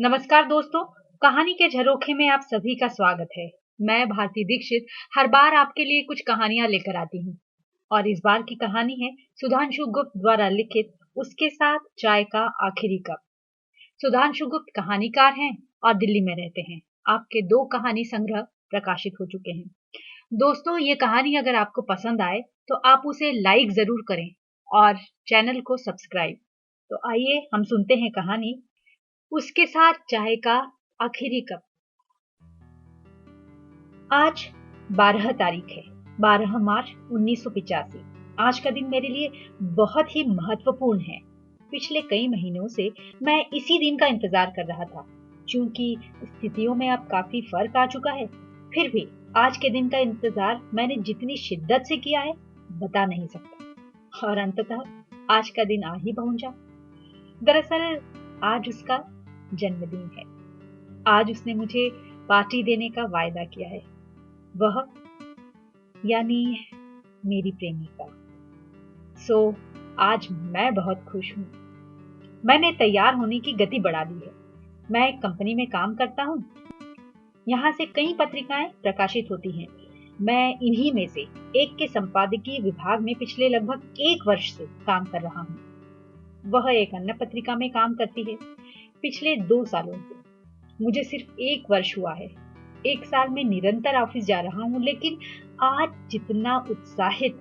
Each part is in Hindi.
नमस्कार दोस्तों। कहानी के झरोखे में आप सभी का स्वागत है। मैं भारती दीक्षित हर बार आपके लिए कुछ कहानियां लेकर आती हूँ और इस बार की कहानी है सुधांशु गुप्त द्वारा लिखित उसके साथ चाय का आखिरी कप। सुधांशु गुप्त कहानीकार हैं और दिल्ली में रहते हैं। आपके 2 कहानी संग्रह प्रकाशित हो चुके हैं। दोस्तों, ये कहानी अगर आपको पसंद आए तो आप उसे लाइक जरूर करें और चैनल को सब्सक्राइब। तो आइए हम सुनते हैं कहानी उसके साथ चाय का आखिरी कप। आज 12 तारीख है, 12 मार्च 1985। आज का दिन मेरे लिए बहुत ही महत्वपूर्ण है। पिछले कई महीनों से मैं इसी दिन का इंतजार कर रहा था। क्योंकि स्थितियों में अब काफी फर्क आ चुका है, फिर भी आज के दिन का इंतजार मैंने जितनी शिद्दत से किया है बता नहीं सकता। और अंततः आज का दिन आ ही पहुंचा। दरअसल आज उसका जन्मदिन है। आज उसने मुझे पार्टी देने का वायदा किया है, वह यानी मेरी प्रेमिका। आज मैं बहुत खुश हूँ। मैंने तैयार होने की गति बढ़ा दी है। मैं एक कंपनी में काम करता हूँ। यहाँ से कई पत्रिकाएं प्रकाशित होती हैं। मैं इन्हीं में से एक के संपादकीय विभाग में पिछले लगभग 1 वर्ष से काम कर रहा हूँ। वह एक अन्य पत्रिका में काम करती है। पिछले 2 सालों से मुझे सिर्फ 1 वर्ष हुआ है। 1 साल में निरंतर ऑफिस जा रहा हूँ, लेकिन आज जितना उत्साहित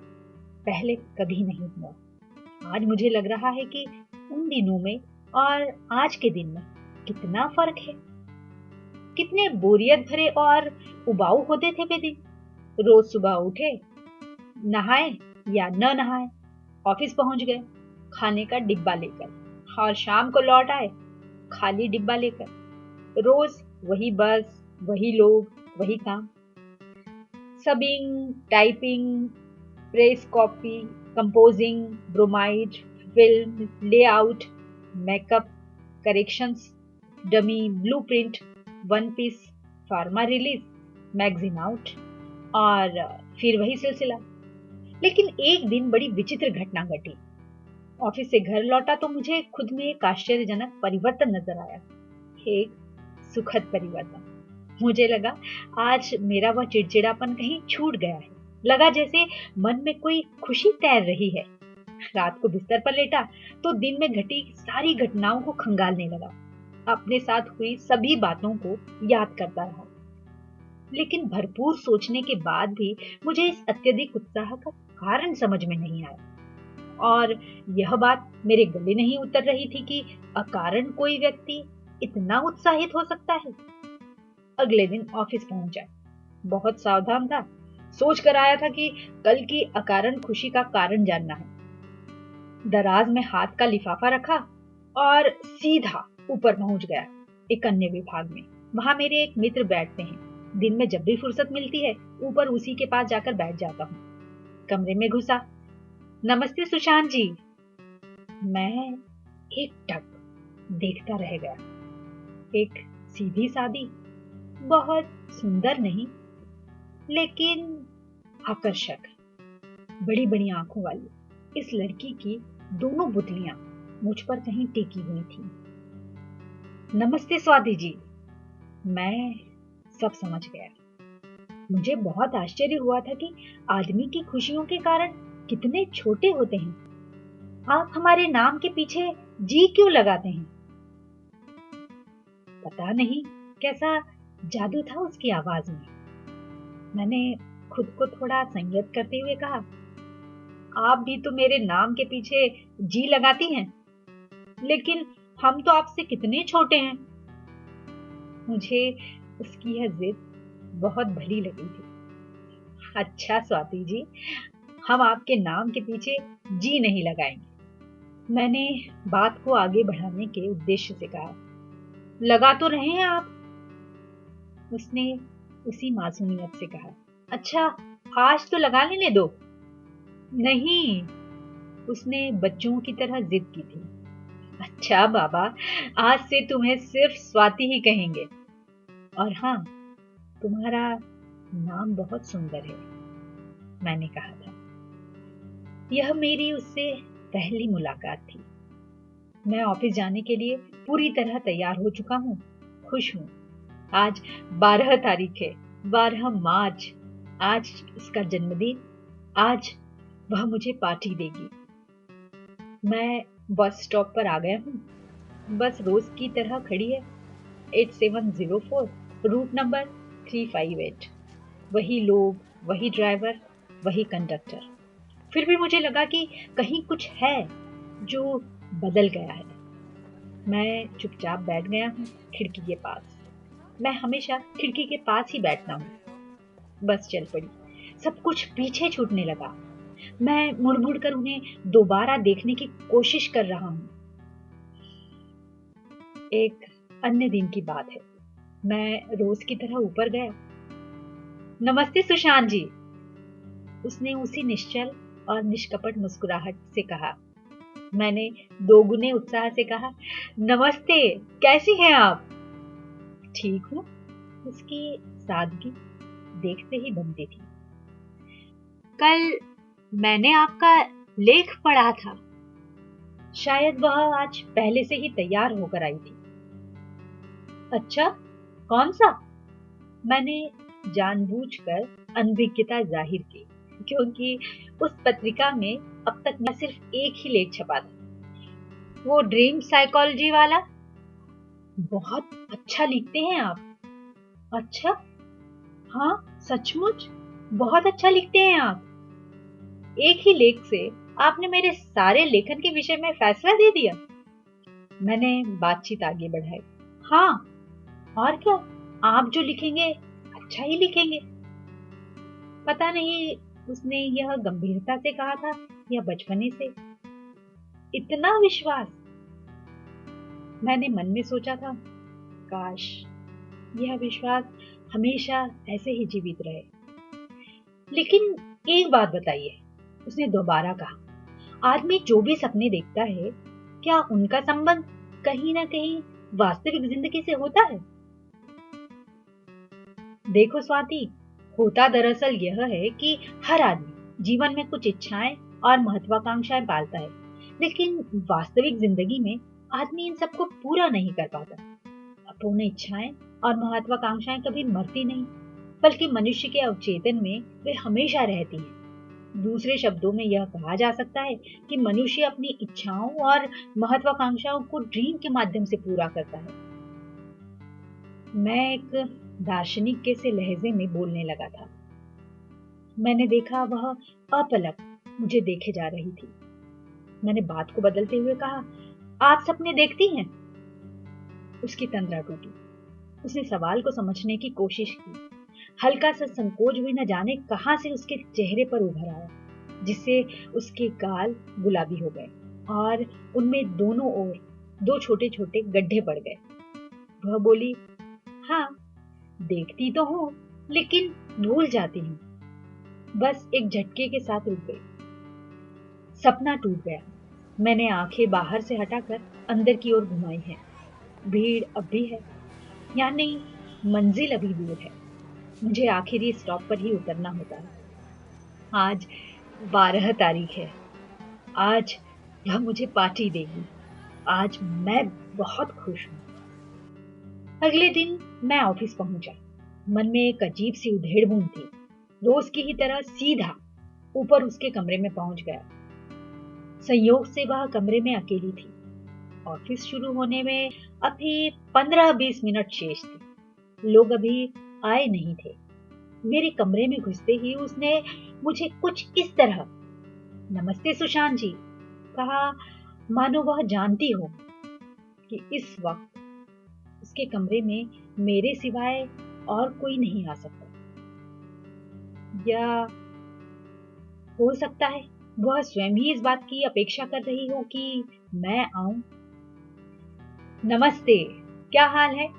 पहले कभी नहीं हुआ। आज मुझे लग रहा है कि उन दिनों में और आज के दिन में कितना फर्क है। कितने बोरियत भरे और उबाऊ होते थे वे दिन। रोज सुबह उठे, नहाए या न नहाए, ऑफिस पहुंच गए खाने का डिब्बा लेकर, और शाम को लौट आए खाली डिब्बा लेकर। रोज वही बस, वही लोग, वही काम। Subbing, typing, press copy, composing, bromide, film, layout, makeup, corrections, dummy, blueprint, one piece, forma release, magazine out, और फिर वही सिलसिला। लेकिन एक दिन बड़ी विचित्र घटना घटी। ऑफिस से घर लौटा तो मुझे खुद में एक आश्चर्यजनक परिवर्तन नजर आया। एक सुखद परिवर्तन। मुझे लगा आज मेरा वह चिड़चिड़ापन कहीं छूट गया है। लगा जैसे मन में कोई खुशी तैर रही है। रात को बिस्तर पर लेटा तो दिन में घटी सारी घटनाओं को खंगालने लगा। अपने साथ हुई सभी बातों को याद करता रहा। लेकिन भरपूर सोचने के बाद भी मुझे इस अत्यधिक उत्साह का कारण समझ में नहीं आया। और यह बात मेरे गले नहीं उतर रही थी कि अकारण कोई व्यक्ति इतना उत्साहित हो सकता है। अगले दिन ऑफिस पहुंचा। बहुत सावधान था। सोच कर आया था कि कल की अकारण खुशी का कारण जानना है। दराज में हाथ का लिफाफा रखा और सीधा ऊपर पहुंच गया एक अन्य विभाग में। वहां मेरे एक मित्र बैठते हैं। दिन में जब भी फुर्सत मिलती है ऊपर उसी के पास जाकर बैठ जाता हूँ। कमरे में घुसा। नमस्ते सुशांत जी। मैं एकटक देखता रह गया। एक सीधी सादी, बहुत सुंदर नहीं लेकिन आकर्षक, बड़ी बड़ी आंखों वाली इस लड़की की दोनों बुतलियां मुझ पर कहीं टेकी हुई थी। नमस्ते स्वाति जी। मैं सब समझ गया। मुझे बहुत आश्चर्य हुआ था कि आदमी की खुशियों के कारण कितने छोटे होते हैं। आप हमारे नाम के पीछे जी क्यों लगाते हैं? पता नहीं कैसा जादू था उसकी आवाज में। मैंने खुद को थोड़ा संयत करते हुए कहा, आप भी तो मेरे नाम के पीछे जी लगाती हैं, लेकिन हम तो आपसे कितने छोटे हैं। मुझे उसकी यह जिद बहुत भली लगी थी। अच्छा स्वाति जी, हम आपके नाम के पीछे जी नहीं लगाएंगे। मैंने बात को आगे बढ़ाने के उद्देश्य से कहा, लगा तो रहे हैं आप। उसने उसी मासूमियत से कहा, अच्छा आज तो लगा लेने दो। नहीं, उसने बच्चों की तरह जिद की थी। अच्छा बाबा, आज से तुम्हें सिर्फ स्वाति ही कहेंगे। और हाँ, तुम्हारा नाम बहुत सुंदर है, मैंने कहा था। यह मेरी उससे पहली मुलाकात थी। मैं ऑफिस जाने के लिए पूरी तरह तैयार हो चुका हूँ, खुश हूँ। आज 12 तारीख है, 12 मार्च। आज उसका जन्मदिन। आज वह मुझे पार्टी देगी। मैं बस स्टॉप पर आ गया हूँ। बस रोज की तरह खड़ी है। 8704, रूट नंबर 358। वही लोग, वही ड्राइवर, वही कंडक्टर। फिर भी मुझे लगा कि कहीं कुछ है जो बदल गया है। मैं चुपचाप बैठ गया हूँ खिड़की के पास। मैं हमेशा खिड़की के पास ही बैठता हूँ। बस चल पड़ी। सब कुछ पीछे छूटने लगा। मैं मुड़ मुड़ कर उन्हें दोबारा देखने की कोशिश कर रहा हूँ। एक अन्य दिन की बात है। मैं रोज की तरह ऊपर गया। नमस्ते सुशांत जी, उसने उसी निश्चल और निष्कपट मुस्कुराहट से कहा। मैंने दोगुने उत्साह से कहा, नमस्ते, कैसी हैं आप? ठीक हूं। उसकी सादगी देखते ही बनती थी। कल मैंने आपका लेख पढ़ा था। शायद वह आज पहले से ही तैयार होकर आई थी। अच्छा, कौन सा? मैंने जानबूझकर अनभिज्ञता जाहिर की, क्योंकि उस पत्रिका में अब तक मैं सिर्फ एक ही लेख छपा था, वो ड्रीम साइकोलॉजी वाला। बहुत अच्छा लिखते हैं आप। अच्छा? हाँ, सचमुच बहुत अच्छा लिखते हैं आप। एक ही लेख से आपने मेरे सारे लेखन के विषय में फैसला दे दिया। मैंने बातचीत आगे बढ़ाई। हाँ, और क्या, आप जो लिखेंगे अच्छा ही लिखेंगे। पता नहीं उसने यह गंभीरता से कहा था या बचपने से। इतना विश्वास। मैंने मन में सोचा था, काश यह विश्वास हमेशा ऐसे ही जीवित रहे। लेकिन एक बात बताइए, उसने दोबारा कहा, आदमी जो भी सपने देखता है, क्या उनका संबंध कहीं ना कहीं वास्तविक जिंदगी से होता है? देखो स्वाति, होता दरअसल यह है कि हर आदमी जीवन में कुछ इच्छाएं और महत्वाकांक्षाएं पालता है, लेकिन वास्तविक जिंदगी में आदमी इन सबको पूरा नहीं कर पाता। अपूर्ण इच्छाएं और महत्वाकांक्षाएं कभी मरती नहीं, बल्कि मनुष्य के अवचेतन में वे हमेशा रहती हैं। दूसरे शब्दों में यह कहा जा सकता है कि मनुष्य अपनी इच्छाओं और महत्वाकांक्षाओं को ड्रीम के माध्यम से पूरा करता है। मैं एक दार्शनिक के से लहजे में बोलने लगा था। मैंने देखा वह अपलक मुझे देखे जा रही थी। मैंने बात को बदलते हुए कहा, आप सपने देखती हैं? उसकी तंद्रा टूटी। उसने सवाल को समझने की कोशिश की। हल्का सा संकोच भी न जाने कहां से उसके चेहरे पर उभर आया, जिससे उसके गाल गुलाबी हो गए और उनमें दोनों ओर दो छोटे छोटे गड्ढे पड़ गए। वह बोली, हाँ, देखती तो हूँ, लेकिन भूल जाती हूँ। बस एक झटके के साथ रुक गई। सपना टूट गया। मैंने आंखें बाहर से हटाकर अंदर की ओर घुमाई हैं। भीड़ अब भी है, यानी मंजिल अभी दूर है। मुझे आखिरी स्टॉप पर ही उतरना होता है। आज 12 तारीख है। आज वह मुझे पार्टी देगी। आज मैं बहुत खुश हूँ। अगले दिन मैं ऑफिस पहुंचा। मन में एक अजीब सी उधेड़-बुन थी। रोज की ही तरह सीधा ऊपर उसके कमरे में पहुंच गया। संयोग से वह कमरे में अकेली थी। ऑफिस शुरू होने में अभी 15-20 मिनट शेष थे। लोग अभी आए नहीं थे। मेरे कमरे में घुसते ही उसने मुझे कुछ इस तरह, नमस्ते सुशांत जी, कहा मानो वह जानती हो कि इस वक्त उसके कमरे में मेरे सिवाय और कोई नहीं आ सकता। या हो सकता है वह स्वयं ही इस बात की अपेक्षा कर रही हो कि मैं आऊं। नमस्ते, क्या हाल है?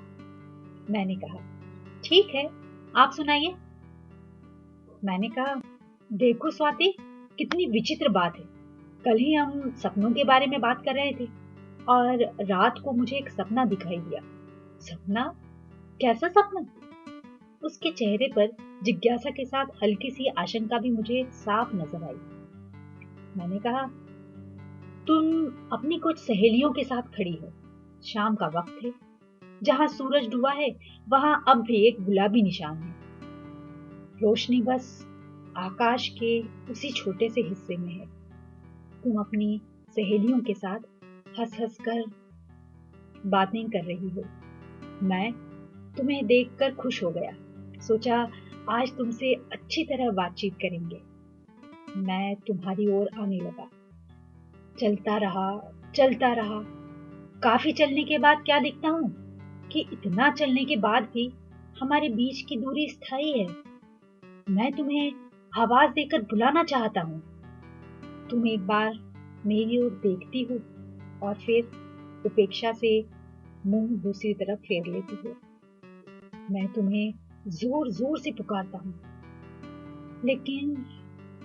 मैंने कहा। ठीक है, आप सुनाइए। मैंने कहा, देखो स्वाति, कितनी विचित्र बात है। कल ही हम सपनों के बारे में बात कर रहे थे और रात को मुझे एक सपना दिखाई दिया। सपना? कैसा सपना? उसके चेहरे पर जिज्ञासा के साथ हल्की सी आशंका भी मुझे साफ नजर आई। मैंने कहा, तुम अपनी कुछ सहेलियों के साथ खड़ी हो। शाम का वक्त है, जहां सूरज डूबा है वहां अब भी एक गुलाबी निशान है। रोशनी बस आकाश के उसी छोटे से हिस्से में है। तुम अपनी सहेलियों के साथ हंस हंस कर बातें कर रही हो। मैं तुम्हें देखकर खुश हो गया। सोचा आज तुमसे अच्छी तरह बातचीत करेंगे। मैं तुम्हारी ओर आने लगा। चलता रहा, चलता रहा। काफी चलने के बाद क्या दिखता हूँ कि इतना चलने के बाद भी हमारे बीच की दूरी स्थायी है। मैं तुम्हें आवाज देकर बुलाना चाहता हूँ। तुम एक बार मेरी ओर देखती हो और फिर उपेक्षा से मुंह दूसरी तरफ फेर लेती हो। मैं तुम्हें जोर जोर से पुकारता हूँ, लेकिन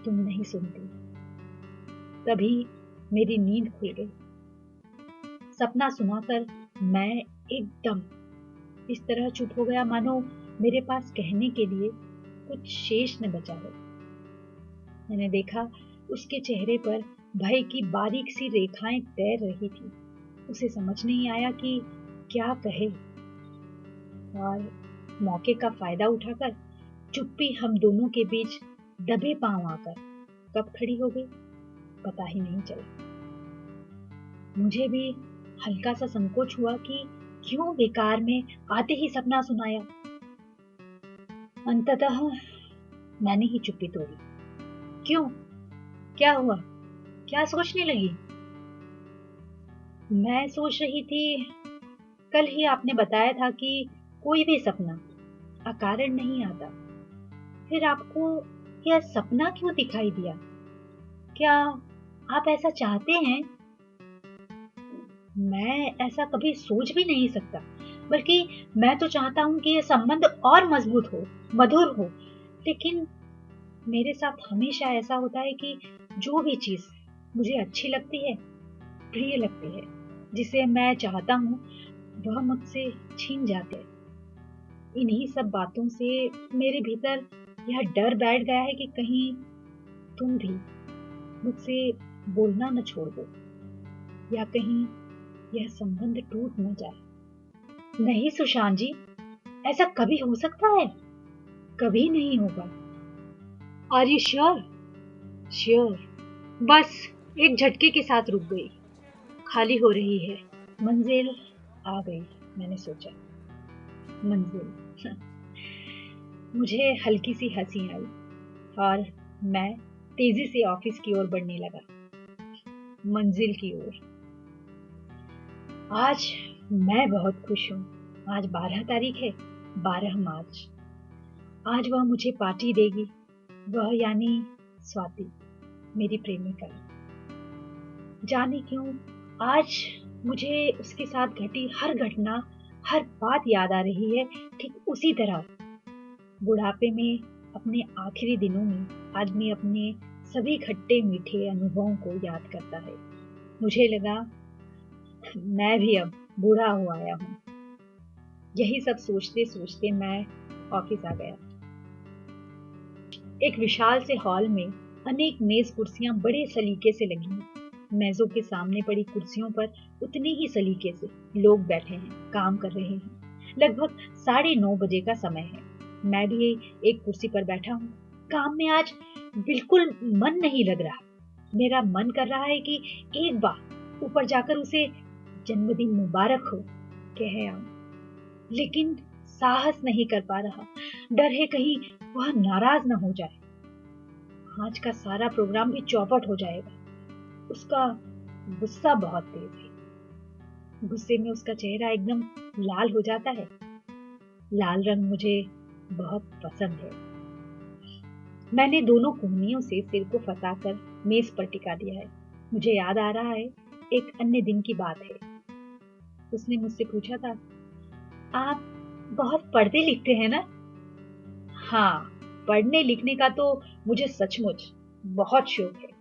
तुम नहीं सुनती। तभी मेरी नींद खुल गई। सपना सुनाकर मैं एकदम इस तरह चुप हो गया मानो मेरे पास कहने के लिए कुछ शेष न बचा हो। मैंने देखा उसके चेहरे पर भय की बारीक सी रेखाएं तैर रही थी। उसे समझ नहीं आया कि क्या कहे, और मौके का फायदा उठाकर चुप्पी हम दोनों के बीच दबे पांव आकर कब खड़ी हो गई पता ही नहीं चला। मुझे भी हल्का सा संकोच हुआ कि क्यों बेकार में आते ही सपना सुनाया। अंततः मैंने ही चुप्पी तोड़ी। क्यों, क्या हुआ, क्या सोचने लगी? मैं सोच रही थी, कल ही आपने बताया था कि कोई भी सपना अकारण नहीं आता। फिर आपको यह सपना क्यों दिखाई दिया? क्या आप ऐसा चाहते हैं? मैं ऐसा कभी सोच भी नहीं सकता, बल्कि मैं तो चाहता हूं कि यह संबंध और मजबूत हो, मधुर हो। लेकिन मेरे साथ हमेशा ऐसा होता है कि जो भी चीज मुझे अच्छी लगती है, प्रिय लगती है, जिसे मैं चाहता हूं, वह मुझसे छीन जाते हैं। इन्हीं सब बातों से मेरे भीतर यह डर बैठ गया है कि कहीं तुम भी मुझसे बोलना न छोड़ दो, या कहीं यह संबंध टूट न जाए। नहीं सुशांत जी, ऐसा कभी हो सकता है? कभी नहीं होगा। Are you sure? श्योर। बस एक झटके के साथ रुक गई। खाली हो रही है। मंजिल आ गई, मैंने सोचा। मंजिल। मुझे हल्की सी हंसी आई और मैं तेजी से ऑफिस की ओर बढ़ने लगा, मंजिल की ओर। आज मैं बहुत खुश हूँ। आज 12 तारीख है, 12 मार्च। आज वह मुझे पार्टी देगी, वह यानी स्वाति, मेरी प्रेमिका। जाने क्यों आज मुझे उसके साथ घटी हर घटना, हर बात याद आ रही है। ठीक उसी तरह बुढ़ापे में अपने आखिरी दिनों में आदमी अपने सभी खट्टे मीठे अनुभवों को याद करता है। मुझे लगा मैं भी अब बूढ़ा हो आया हूँ। यही सब सोचते सोचते मैं ऑफिस आ गया। एक विशाल से हॉल में अनेक मेज कुर्सियां बड़े सलीके से लगी हैं। मेजों के सामने पड़ी कुर्सियों पर उतने ही सलीके से लोग बैठे हैं, काम कर रहे हैं। लगभग 9:30 बजे का समय है। मैं भी एक कुर्सी पर बैठा हूँ। काम में आज बिल्कुल मन नहीं लग रहा। मेरा मन कर रहा है कि एक बार ऊपर जाकर उसे जन्मदिन मुबारक हो कह आऊं, लेकिन साहस नहीं कर पा रहा। डर है कहीं वह नाराज न हो जाए। आज का सारा प्रोग्राम भी चौपट हो जाएगा। उसका गुस्सा बहुत तेज है। गुस्से में उसका चेहरा एकदम लाल हो जाता है। लाल रंग मुझे बहुत पसंद है। मैंने दोनों कोहनियों से सिर को फंसाकर मेज पर टिका दिया है। मुझे याद आ रहा है, एक अन्य दिन की बात है। उसने मुझसे पूछा था, आप बहुत पढ़ते लिखते हैं ना? हाँ, पढ़ने लिखने का तो मुझे सचमुच बहुत शौक है।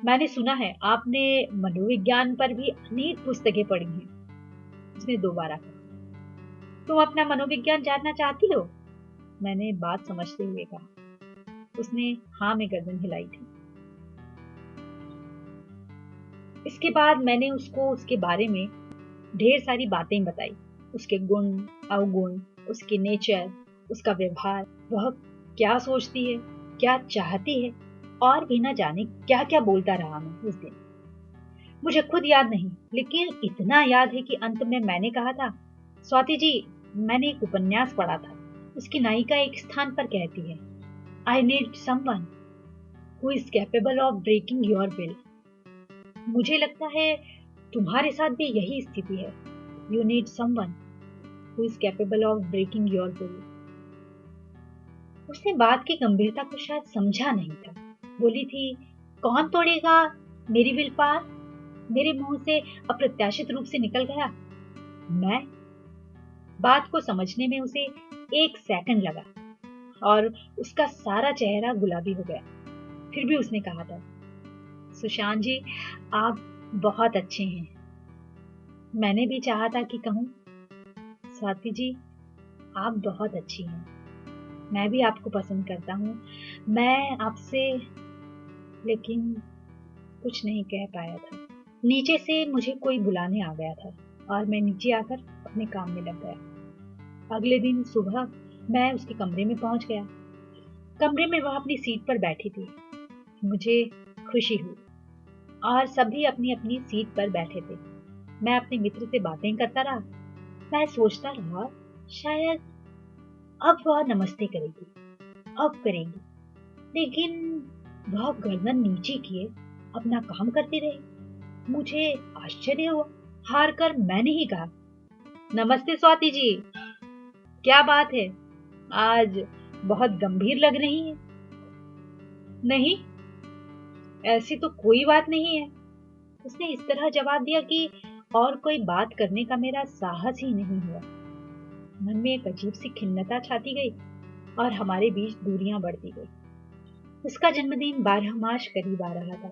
मैंने सुना है आपने मनोविज्ञान पर भी अनेक पुस्तकें पढ़ी हैं। उसने दोबारा कहा, तुम अपना मनोविज्ञान जानना चाहती हो? मैंने बात समझते हुए कहा। उसने हाँ में गर्दन हिलाई थी। इसके बाद मैंने उसको उसके बारे में ढेर सारी बातें बताई, उसके गुण, अवगुण, उसके नेचर, उसका व्यवहार, वह क्या सोचती है, क्या चाहती है, और भी न जाने क्या क्या बोलता रहा मैं उस दिन। मुझे खुद याद नहीं, लेकिन इतना याद है कि अंत में मैंने कहा था, स्वाति जी, मैंने एक उपन्यास पढ़ा था, उसकी नायिका एक स्थान पर कहती है, I need someone who is capable of breaking your will. मुझे लगता है तुम्हारे साथ भी यही स्थिति है। You need someone who is capable of breaking your will. उसने बात की गंभीरता को शायद समझा नहीं था। बोली थी, कौन तोड़ेगा मेरी विल पार? मेरे मुंह से अप्रत्याशित रूप से निकल गया। मैं? बात को समझने में उसे 1 सेकंड लगा और उसका सारा चेहरा गुलाबी हो गया। फिर भी उसने कहा था, सुशांत जी, आप बहुत अच्छे हैं। मैंने भी चाहा था कि कहूं, स्वाति जी, आप बहुत अच्छी हैं। मैं भी आपको पसंद करता हूं। मैं आपसे, लेकिन कुछ नहीं कह पाया था। नीचे से मुझे कोई बुलाने आ गया था और मैं नीचे आकर अपने काम में लग गया। अगले दिन सुबह मैं उसके कमरे में पहुंच गया। कमरे में वह अपनी सीट पर बैठी थी। मुझे खुशी हुई और सभी अपनी अपनी सीट पर बैठे थे। मैं अपने मित्र से बातें करता रहा। मैं सोचता रहा, शायद अब वह नमस्ते करेगी, अब करेगी। लेकिन वह गर्दन नीचे किए अपना काम करती रही। मुझे आश्चर्य हुआ। हार कर मैंने ही कहा, नमस्ते स्वाति जी, क्या बात है, आज बहुत गंभीर लग रही है। नहीं, ऐसी तो कोई बात नहीं है। उसने इस तरह जवाब दिया कि और कोई बात करने का मेरा साहस ही नहीं हुआ। मन में एक अजीब सी खिन्नता छाती गई और हमारे बीच दूरियां बढ़ती गई। उसका जन्मदिन 12 मार्च करीब आ रहा था।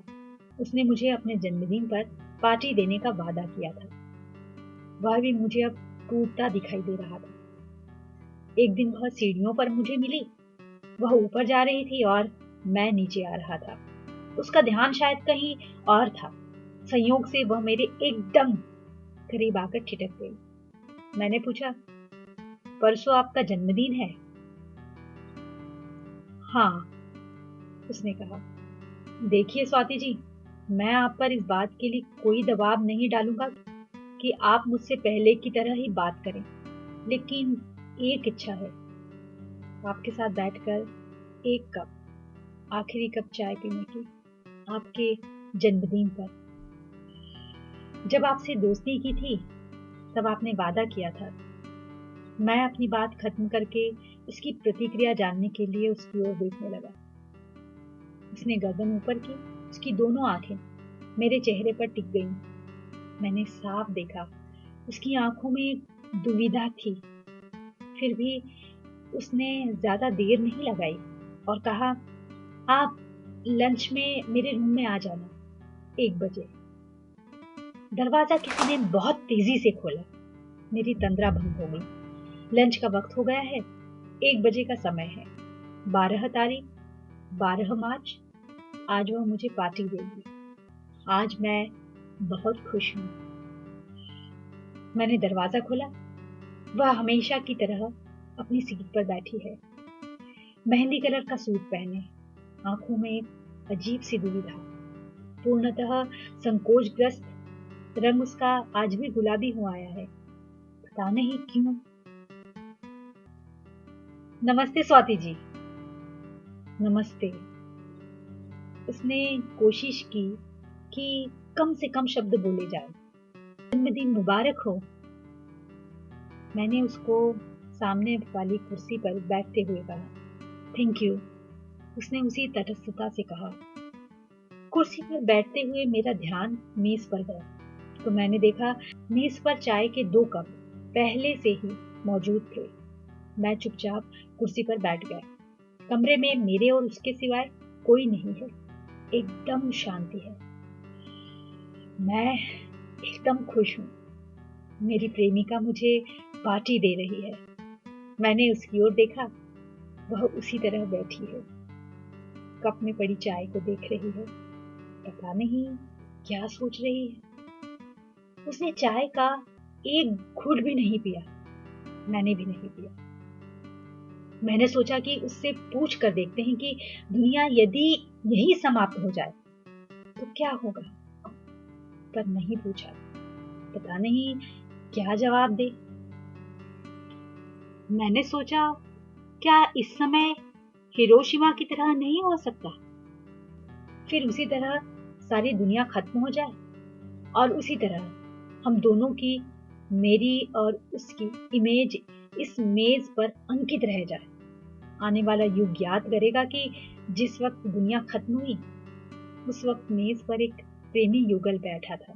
उसने मुझे अपने जन्मदिन पर पार्टी देने का वादा किया था। वह भी मुझे अब टूटता दिखाई दे रहा था। एक दिन वह सीढ़ियों पर मुझे मिली। वह ऊपर जा रही थी और मैं नीचे आ रहा था। उसका ध्यान शायद कहीं और था। संयोग से वह मेरे एकदम करीब आकर ठिठक गई। मैंने पूछा, परसों आपका जन्मदिन है? हाँ, उसने कहा। देखिए स्वाति जी, मैं आप पर इस बात के लिए कोई दबाव नहीं डालूंगा कि आप मुझसे पहले की तरह ही बात करें, लेकिन एक इच्छा है, आपके साथ बैठकर एक कप, आखिरी कप चाय पीने की, आपके जन्मदिन पर। जब आपसे दोस्ती की थी तब आपने वादा किया था। मैं अपनी बात खत्म करके उसकी प्रतिक्रिया जानने के लिए उसकी ओर देखने लगा। उसने गर्दन ऊपर की। उसकी दोनों आंखें मेरे चेहरे पर टिक गईं। मैंने साफ देखा, उसकी आंखों में दुविधा थी। फिर भी उसने ज्यादा देर नहीं लगाई और कहा, आप लंच में मेरे रूम में आ जाना 1 बजे। दरवाजा किसी ने बहुत तेजी से खोला। मेरी तंद्रा भंग हो गई। लंच का वक्त हो गया है। 1 बजे का समय है। 12 तारीख, 12 मार्च। आज वह मुझे पार्टी देगी। आज मैं बहुत खुश हूँ। मैंने दरवाजा खोला। वह हमेशा की तरह अपनी सीट पर बैठी है। मेहंदी कलर का सूट पहने, आंखों में एक अजीब सी दुविधा, पूर्णतः संकोचग्रस्त। रंग उसका आज भी गुलाबी हो आया है, पता नहीं क्यों। नमस्ते स्वाति जी। नमस्ते। उसने कोशिश की कि कम से कम शब्द बोले जाए। जन्मदिन मुबारक हो। मैंने उसको सामने वाली कुर्सी पर बैठते हुए कहा, थैंक यू। उसने उसी तटस्थता से कहा। कुर्सी पर बैठते हुए मेरा ध्यान मेज पर गया तो मैंने देखा मेज पर चाय के 2 कप पहले से ही मौजूद थे। मैं चुपचाप कुर्सी पर बैठ गया। कमरे में मेरे और उसके सिवाय कोई नहीं है। एकदम शांति है। मैं एकदम खुश हूँ। मेरी प्रेमिका मुझे पार्टी दे रही है। मैंने उसकी ओर देखा। वह उसी तरह बैठी है, कप में पड़ी चाय को देख रही है। पता नहीं क्या सोच रही है। उसने चाय का एक घूंट भी नहीं पिया, मैंने भी नहीं पिया। मैंने सोचा कि उससे पूछ कर देखते हैं कि दुनिया यदि यही समाप्त हो जाए तो क्या होगा, पर नहीं पूछा। पता नहीं क्या जवाब दे। मैंने सोचा, क्या इस समय हिरोशिमा की तरह नहीं हो सकता, फिर उसी तरह सारी दुनिया खत्म हो जाए और उसी तरह हम दोनों की, मेरी और उसकी इमेज इस मेज पर अंकित रह जाए। आने वाला युग याद करेगा कि जिस वक्त दुनिया खत्म हुई उस वक्त मेज पर एक प्रेमी युगल बैठा था।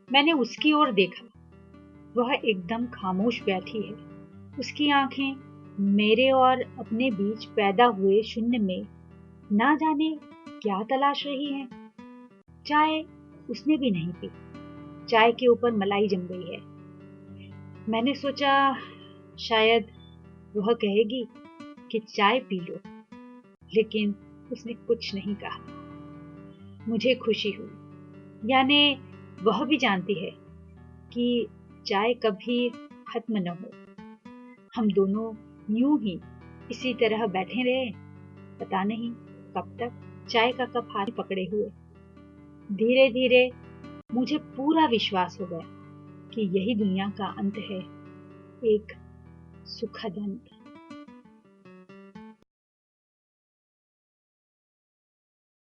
मैंने उसकी ओर देखा, वह एकदम खामोश बैठी है। उसकी आंखें मेरे और अपने बीच पैदा हुए शून्य में ना जाने क्या तलाश रही हैं। चाय उसने भी नहीं पी, चाय के ऊपर मलाई जम गई है। मैंने सोचा शायद वह कहेगी कि चाय पी लो, लेकिन उसने कुछ नहीं कहा। मुझे खुशी हुई, यानी वह भी जानती है कि चाय कभी खत्म न हो। हम दोनों यूं ही इसी तरह बैठे रहे, पता नहीं कब तक, चाय का कप हाथ पकड़े हुए। धीरे धीरे मुझे पूरा विश्वास हो गया कि यही दुनिया का अंत है, एक सुखद अंत।